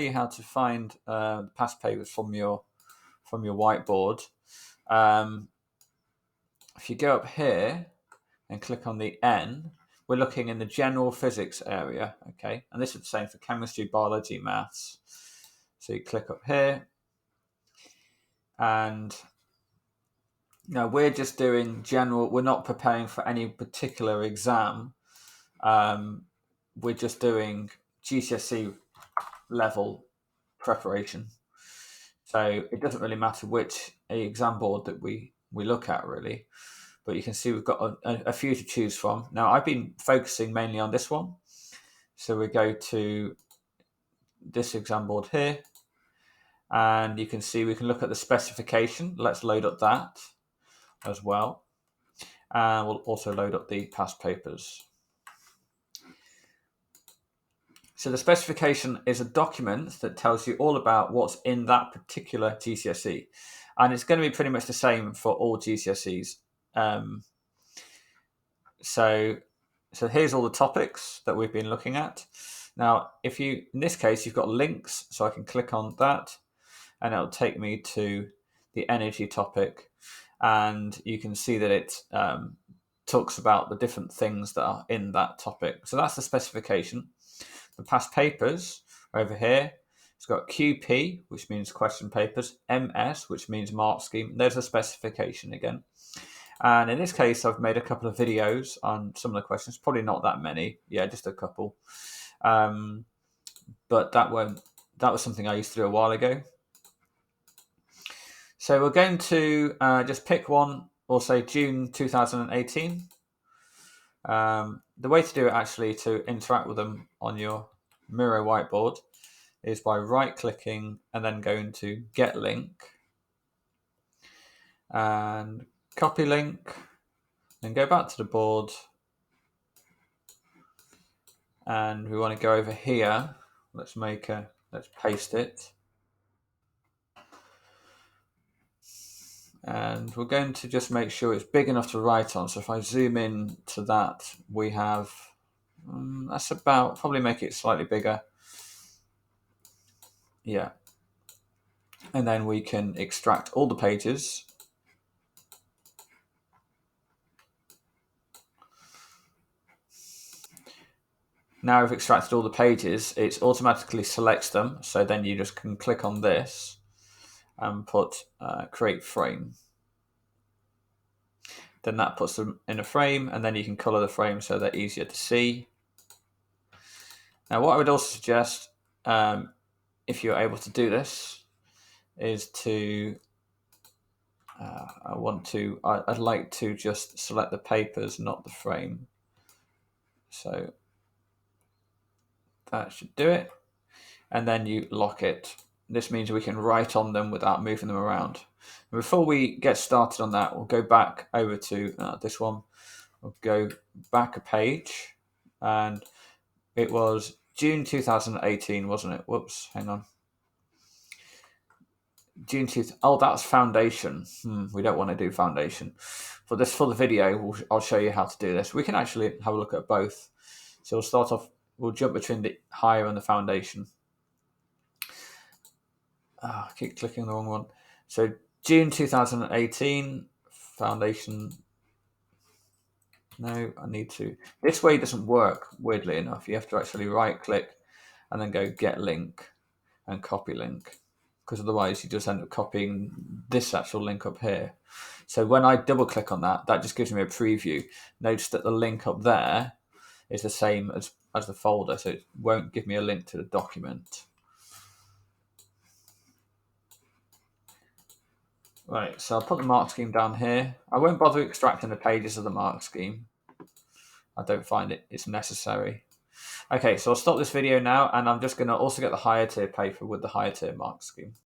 you how to find past papers from your whiteboard. If you go up here and click on the N, we're looking in the general physics area, okay? And this is the same for chemistry, biology, maths. So you click up here, and now we're just doing general. We're not preparing for any particular exam. We're just doing GCSE level preparation. So it doesn't really matter which exam board that we look at, really. But you can see we've got a few to choose from. Now, I've been focusing mainly on this one. So we go to this exam board here, and you can see we can look at the specification. Let's load up that as well. And we'll also load up the past papers. So the specification is a document that tells you all about what's in that particular GCSE. And it's going to be pretty much the same for all GCSEs. So here's all the topics that we've been looking at. Now, in this case, you've got links, so I can click on that, and it'll take me to the energy topic, and you can see that it talks about the different things that are in that topic. So that's the specification. The past papers are over here. It's got QP, which means question papers, MS, which means mark scheme. There's the specification again. And in this case, I've made a couple of videos on some of the questions. Probably not that many. Yeah, just a couple. But that was something I used to do a while ago. So we're going to just pick one, or say June 2018. The way to do it, actually, to interact with them on your Miro whiteboard is by right-clicking and then going to Get Link and copy link, then go back to the board, and we want to go over here. Let's paste it, and we're going to just make sure it's big enough to write on. So if I zoom in to that, we have that's about, probably make it slightly bigger. Yeah, and then we can extract all the pages. Now we've extracted all the pages, it automatically selects them. So then you just can click on this and put create frame. Then that puts them in a frame, and then you can color the frame so they're easier to see. Now, what I would also suggest, if you're able to do this, is to I'd like to just select the papers, not the frame. So that should do it. And then you lock it. This means we can write on them without moving them around. And before we get started on that, we'll go back over to this one. We'll go back a page, and it was June 2018, wasn't it? Whoops, hang on. June 2000. Oh, that's foundation. We don't want to do foundation. For the video, I'll show you how to do this. We can actually have a look at both. So we'll start off. We'll jump between the higher and the foundation. I keep clicking the wrong one. So June 2018, foundation. No, I need to. This way doesn't work, weirdly enough. You have to actually right-click and then go Get Link and Copy Link, because otherwise you just end up copying this actual link up here. So when I double-click on that, that just gives me a preview. Notice that the link up there is the same as the folder, so it won't give me a link to the document. Right, so I'll put the mark scheme down here. I won't bother extracting the pages of the mark scheme. I don't find it's necessary. Okay, so I'll stop this video now, and I'm just going to also get the higher tier paper with the higher tier mark scheme.